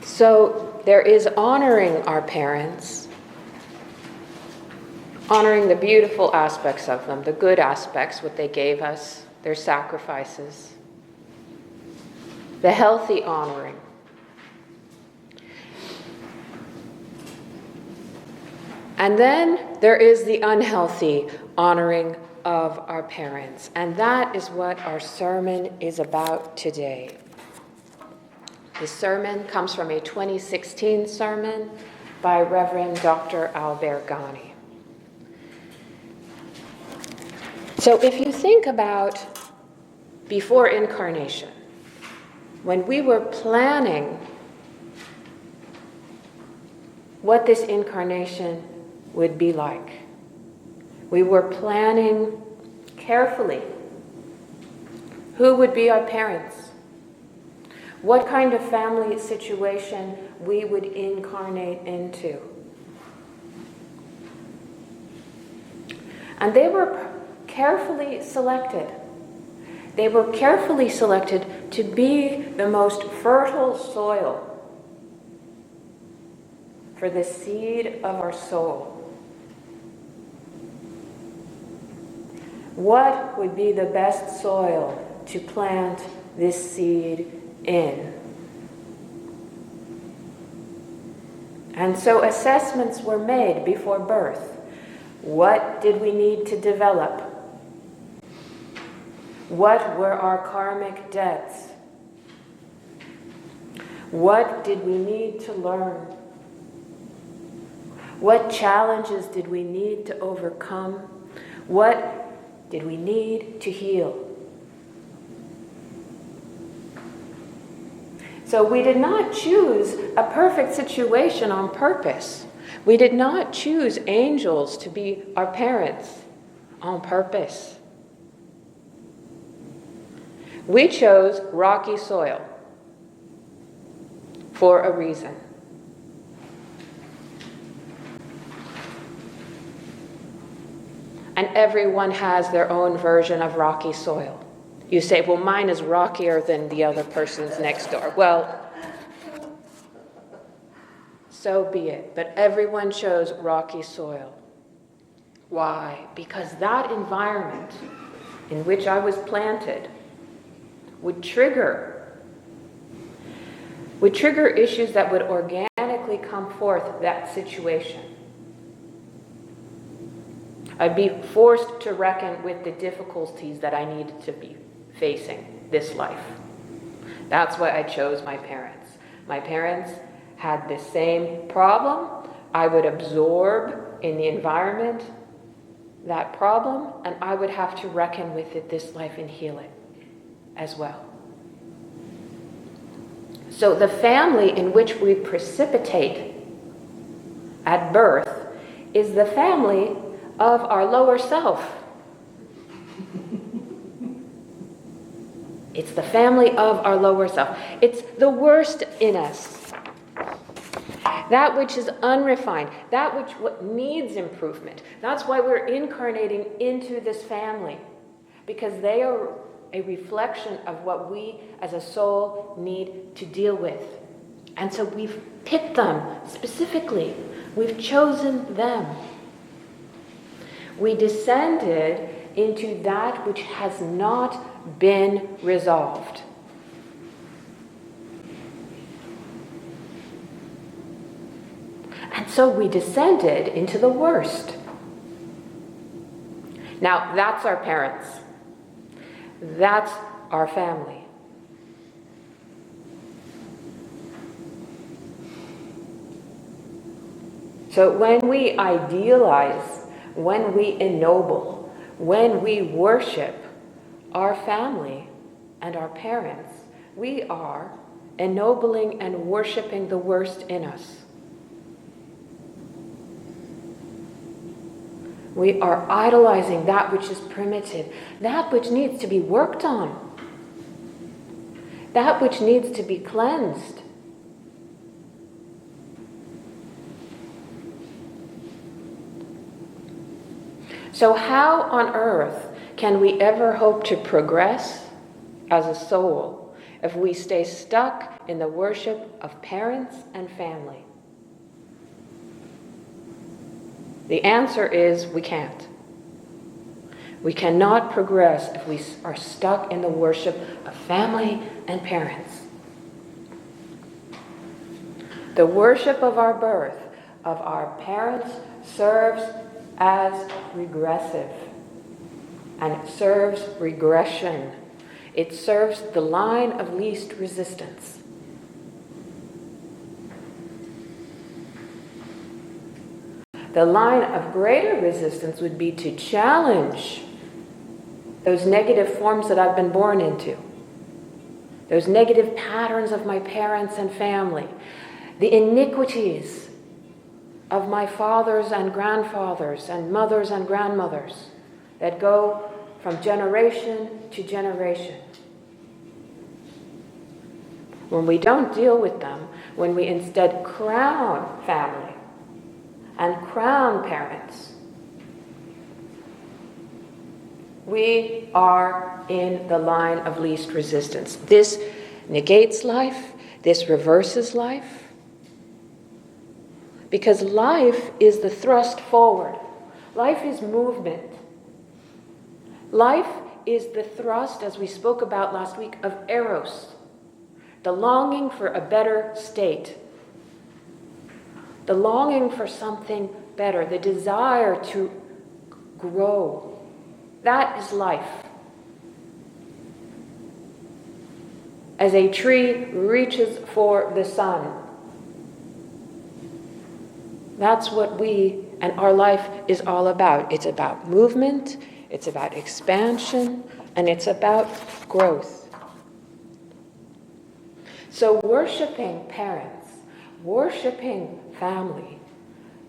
So there is honoring our parents, honoring the beautiful aspects of them, the good aspects, what they gave us, their sacrifices, the healthy honoring. And then there is the unhealthy honoring of our parents. And that is what our sermon is about today. This sermon comes from a 2016 sermon by Reverend Dr. Corrin Gani. So if you think about before incarnation, when we were planning what this incarnation would be like, we were planning carefully who would be our parents, what kind of family situation we would incarnate into. And they were carefully selected. They were carefully selected to be the most fertile soil for the seed of our soul. What would be the best soil to plant this seed in? And so assessments were made before birth. What did we need to develop? What were our karmic debts? What did we need to learn? What challenges did we need to overcome? What did we need to heal? So we did not choose a perfect situation on purpose. We did not choose angels to be our parents on purpose. We chose rocky soil for a reason. And everyone has their own version of rocky soil. You say, well, mine is rockier than the other person's next door. Well, so be it. But everyone chose rocky soil. Why? Because that environment in which I was planted would trigger issues that would organically come forth that situation. I'd be forced to reckon with the difficulties that I needed to be facing this life. That's why I chose my parents. My parents had the same problem. I would absorb in the environment that problem, and I would have to reckon with it this life and heal it as well. So the family in which we precipitate at birth is the family of our lower self. It's the family of our lower self. It's the worst in us. That which is unrefined, that which needs improvement. That's why we're incarnating into this family, because they are a reflection of what we as a soul need to deal with. And so we've picked them specifically. We've chosen them. We descended into that which has not been resolved. And so we descended into the worst. Now, that's our parents. That's our family. So when we idealize, when we ennoble, when we worship our family and our parents, we are ennobling and worshiping the worst in us. We are idolizing that which is primitive, that which needs to be worked on, that which needs to be cleansed. So how on earth can we ever hope to progress as a soul if we stay stuck in the worship of parents and family? The answer is we can't. We cannot progress if we are stuck in the worship of family and parents. The worship of our birth, of our parents, serves as regressive, and it serves regression. It serves the line of least resistance. The line of greater resistance would be to challenge those negative forms that I've been born into, those negative patterns of my parents and family, the iniquities of my fathers and grandfathers and mothers and grandmothers that go from generation to generation. When we don't deal with them, when we instead crown family and crown parents, we are in the line of least resistance. This negates life, this reverses life, because life is the thrust forward. Life is movement. Life is the thrust, as we spoke about last week, of eros, the longing for a better state, the longing for something better, the desire to grow. That is life. As a tree reaches for the sun, that's what we and our life is all about. It's about movement, it's about expansion, and it's about growth. So worshiping parents, worshiping family,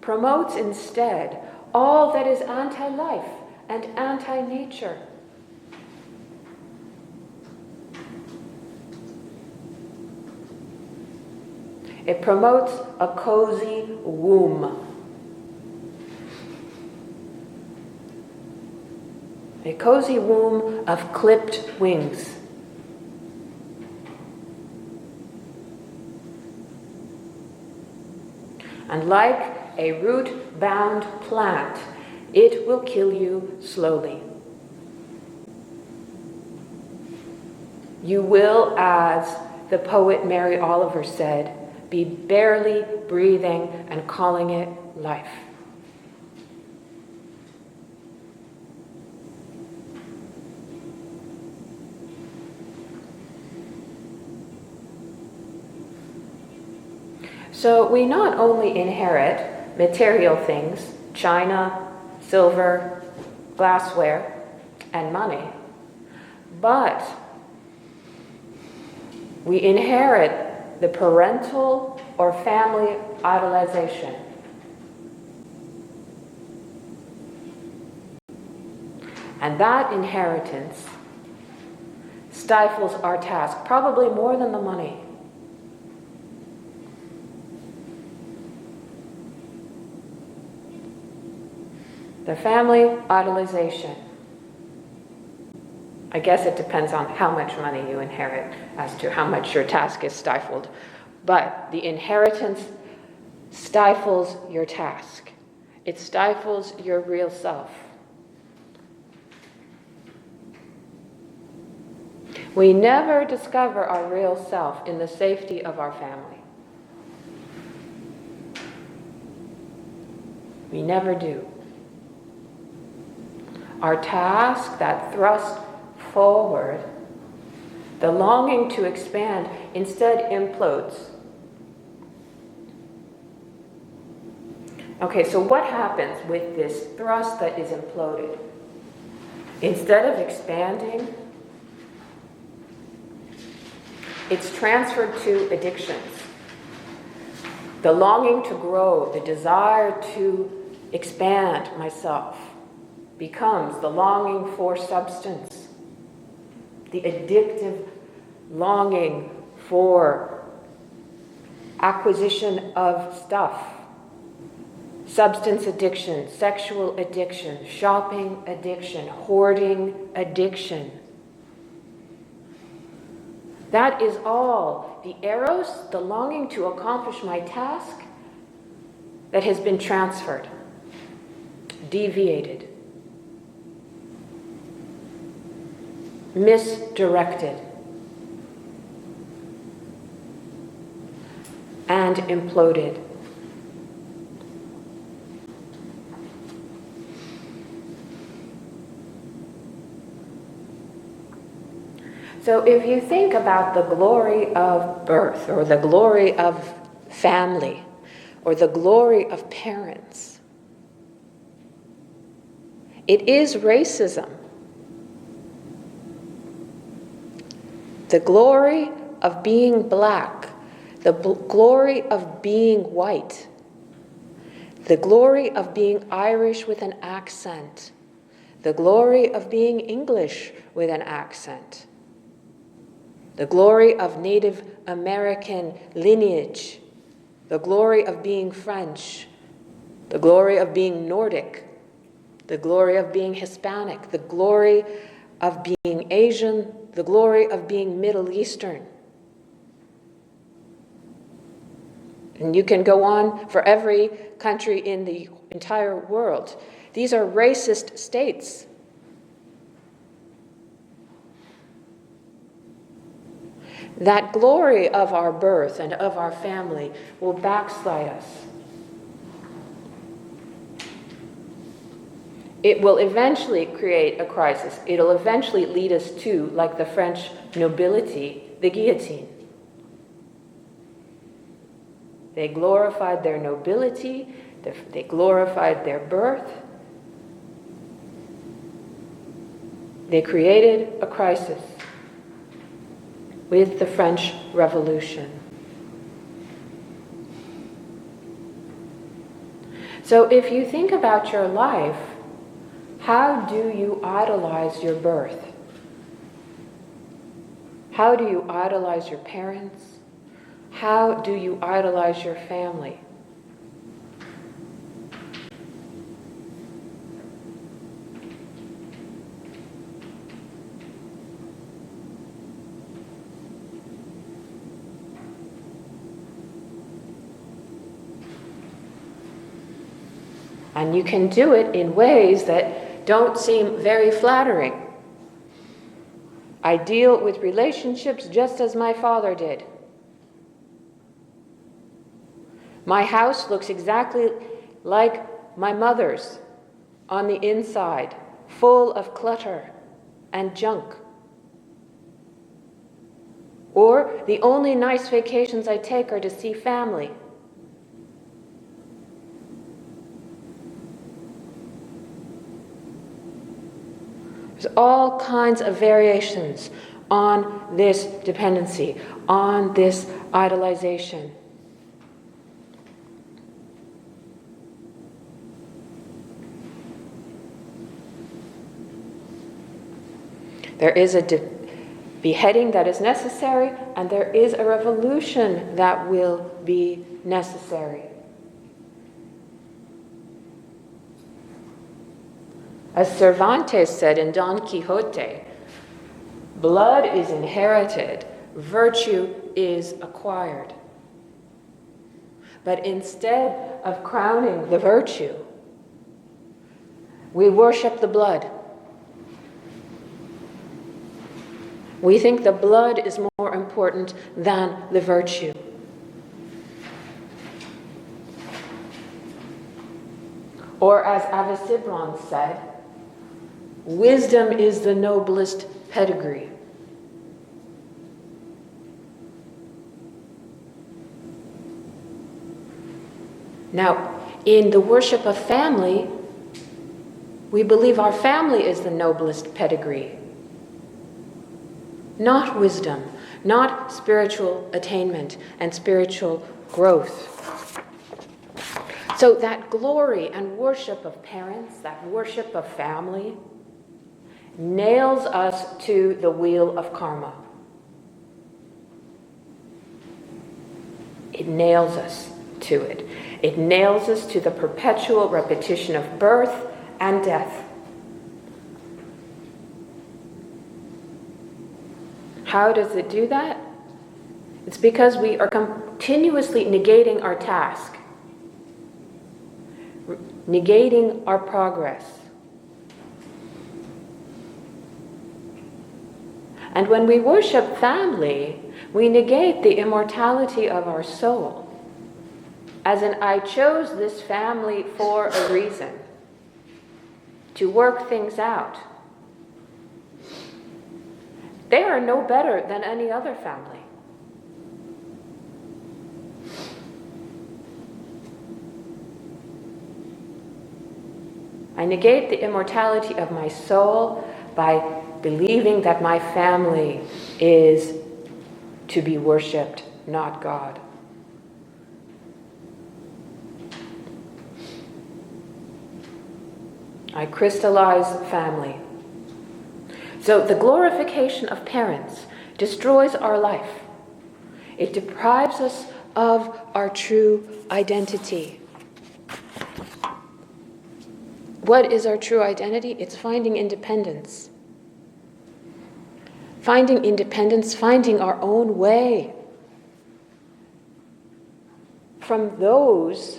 promotes instead all that is anti-life and anti-nature. It promotes a cozy womb. A cozy womb of clipped wings. And like a root-bound plant, it will kill you slowly. You will, as the poet Mary Oliver said, be barely breathing and calling it life. So we not only inherit material things, china, silver, glassware, and money, but we inherit the parental or family idolization. And that inheritance stifles our task, probably more than the money. The family idolization. I guess it depends on how much money you inherit as to how much your task is stifled. But the inheritance stifles your task. It stifles your real self. We never discover our real self in the safety of our family. We never do. Our task, that thrust forward, the longing to expand, instead implodes. Okay, so what happens with this thrust that is imploded? Instead of expanding, it's transferred to addictions. The longing to grow, the desire to expand myself, becomes the longing for substance, the addictive longing for acquisition of stuff, substance addiction, sexual addiction, shopping addiction, hoarding addiction. That is all the eros, the longing to accomplish my task, that has been transferred, deviated, misdirected, and imploded. So if you think about the glory of birth, or the glory of family, or the glory of parents, it is racism. The glory of being black, the glory of being white, the glory of being Irish with an accent, the glory of being English with an accent, the glory of Native American lineage, the glory of being French, the glory of being Nordic, the glory of being Hispanic, the glory of being Asian, the glory of being Middle Eastern. And you can go on for every country in the entire world. These are racist states. That glory of our birth and of our family will backslide us. It will eventually create a crisis. It'll eventually lead us to, like the French nobility, the guillotine. They glorified their nobility, they glorified their birth. They created a crisis with the French Revolution. So if you think about your life, how do you idolize your birth? How do you idolize your parents? How do you idolize your family? And you can do it in ways that don't seem very flattering. I deal with relationships just as my father did. My house looks exactly like my mother's on the inside, full of clutter and junk. Or the only nice vacations I take are to see family. There's all kinds of variations on this dependency, on this idolization. There is a beheading that is necessary, and there is a revolution that will be necessary. As Cervantes said in Don Quixote, blood is inherited, virtue is acquired. But instead of crowning the virtue, we worship the blood. We think the blood is more important than the virtue. Or as Avicebron said, wisdom is the noblest pedigree. Now, in the worship of family, we believe our family is the noblest pedigree. Not wisdom, not spiritual attainment and spiritual growth. So that glory and worship of parents, that worship of family, nails us to the wheel of karma. It nails us to it. It nails us to the perpetual repetition of birth and death. How does it do that? It's because we are continuously negating our task, negating our progress. And when we worship family, we negate the immortality of our soul. As in, I chose this family for a reason, to work things out. They are no better than any other family. I negate the immortality of my soul by believing that my family is to be worshipped, not God. I crystallize family. So the glorification of parents destroys our life. It deprives us of our true identity. What is our true identity? It's finding independence. Finding independence, finding our own way from those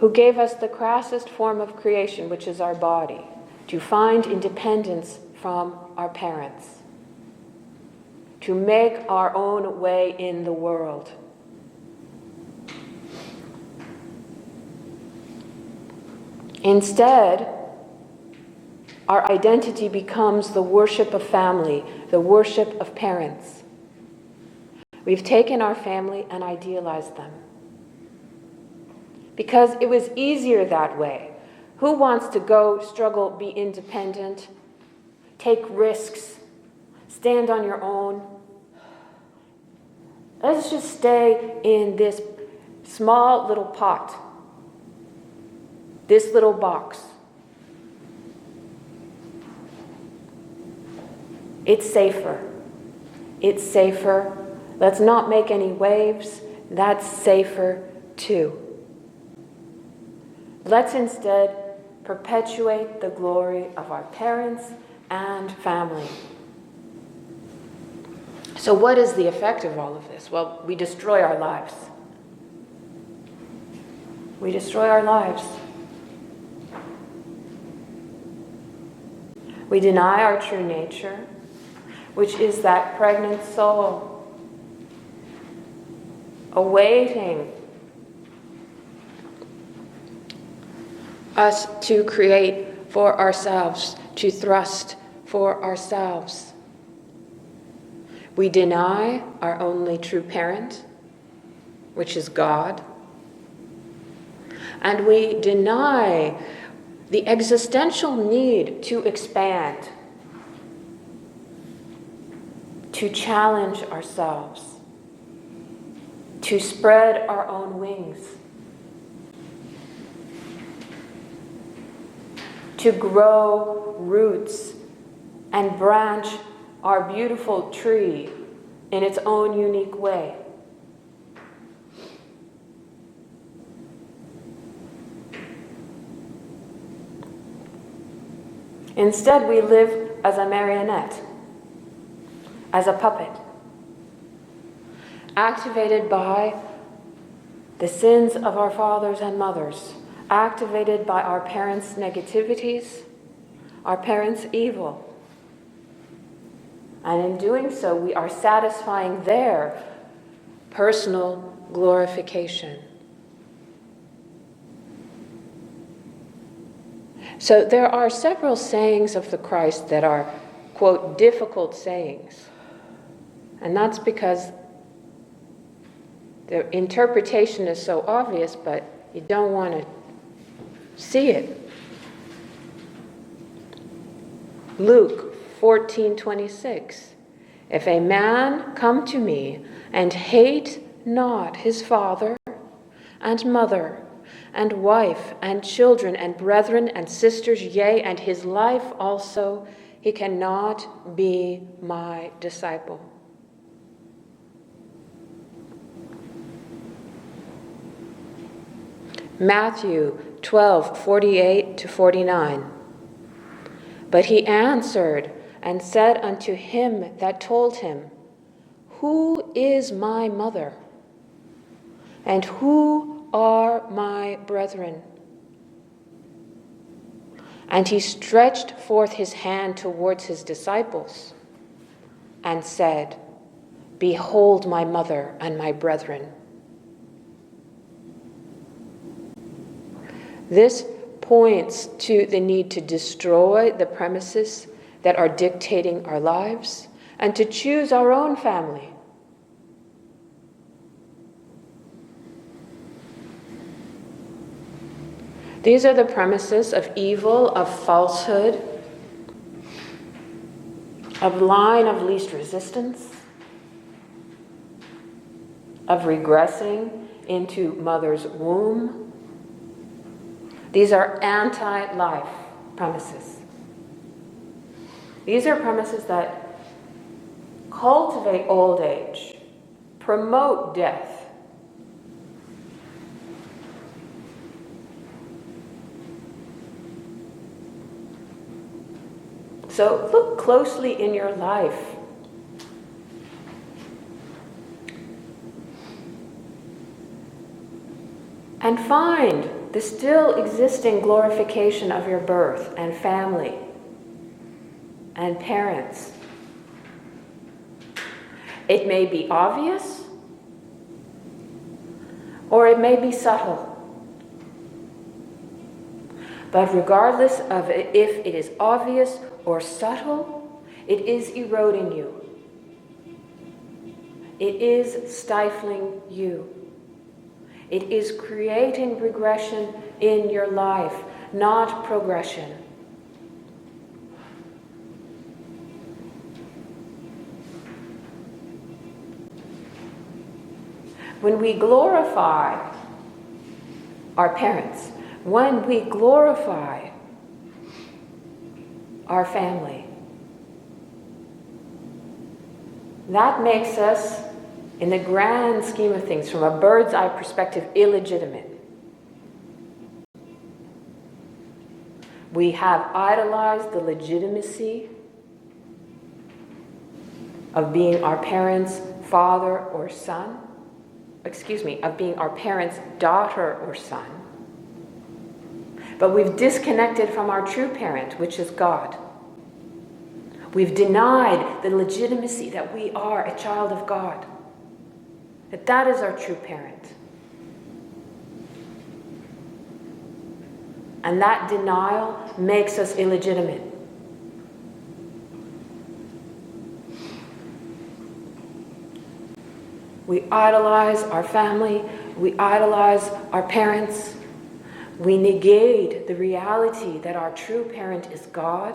who gave us the crassest form of creation, which is our body, to find independence from our parents, to make our own way in the world. Instead, our identity becomes the worship of family, the worship of parents. We've taken our family and idealized them, because it was easier that way. Who wants to go, struggle, be independent, take risks, stand on your own? Let's just stay in this small little pot, this little box. It's safer. It's safer. Let's not make any waves. That's safer too. Let's instead perpetuate the glory of our parents and family. So what is the effect of all of this? Well, we destroy our lives. We destroy our lives. We deny our true nature, which is that pregnant soul awaiting us to create for ourselves, to thrust for ourselves. We deny our only true parent, which is God. And we deny the existential need to expand, to challenge ourselves, to spread our own wings, to grow roots and branch our beautiful tree in its own unique way. Instead, we live as a marionette, as a puppet, activated by the sins of our fathers and mothers, activated by our parents' negativities, our parents' evil. And in doing so, we are satisfying their personal glorification. So there are several sayings of the Christ that are, quote, difficult sayings. And that's because the interpretation is so obvious, but you don't want to see it. Luke 14:26. If a man come to me and hate not his father and mother and wife and children and brethren and sisters, yea, and his life also, he cannot be my disciple. Matthew 12:48-49. But he answered and said unto him that told him, who is my mother? And who are my brethren? And he stretched forth his hand towards his disciples and said, Behold my mother and my brethren. This points to the need to destroy the premises that are dictating our lives and to choose our own family. These are the premises of evil, of falsehood, of line of least resistance, of regressing into mother's womb. These are anti-life premises. These are premises that cultivate old age, promote death. So look closely in your life. And find the still existing glorification of your birth and family and parents. It may be obvious, or it may be subtle. But regardless of if it is obvious or subtle, it is eroding you. It is stifling you. It is creating regression in your life, not progression. When we glorify our parents, when we glorify our family, that makes us, in the grand scheme of things, from a bird's eye perspective, illegitimate. We have idolized the legitimacy of being our parents' father or son. Of being our parents' daughter or son. But we've disconnected from our true parent, which is God. We've denied the legitimacy that we are a child of God. That is our true parent. And that denial makes us illegitimate. We idolize our family. We idolize our parents. We negate the reality that our true parent is God.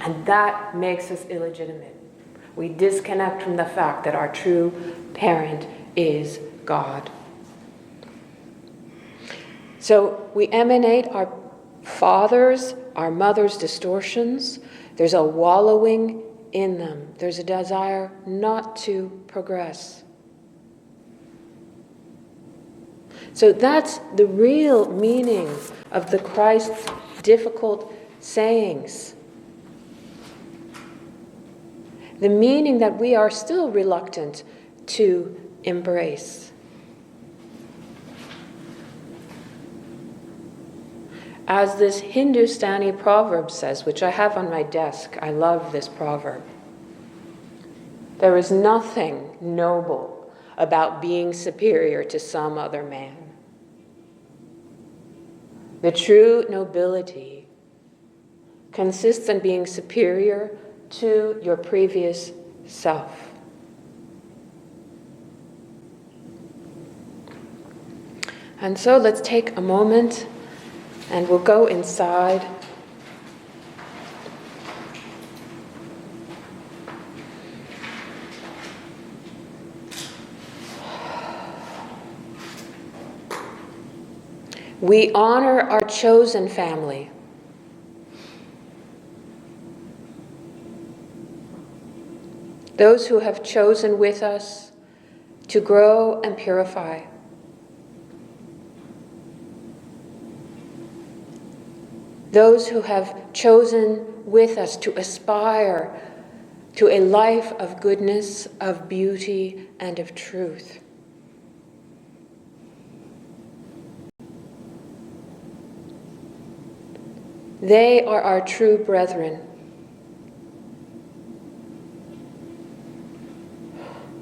And that makes us illegitimate. We disconnect from the fact that our true parent is God. So we emanate our father's, our mother's distortions. There's a wallowing in them. There's a desire not to progress. So that's the real meaning of the Christ's difficult sayings. The meaning that we are still reluctant to embrace. As this Hindustani proverb says, which I have on my desk, I love this proverb. There is nothing noble about being superior to some other man. The true nobility consists in being superior to your previous self. And so let's take a moment and we'll go inside. We honor our chosen family. Those who have chosen with us to grow and purify. those who have chosen with us to aspire to a life of goodness, of beauty, and of truth. They are our true brethren.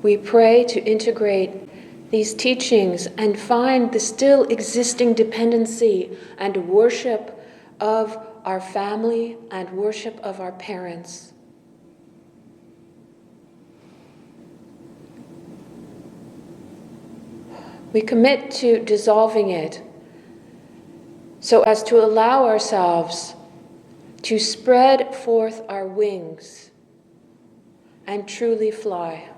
We pray to integrate these teachings and find the still existing dependency and worship of our family and worship of our parents. We commit to dissolving it so as to allow ourselves to spread forth our wings and truly fly.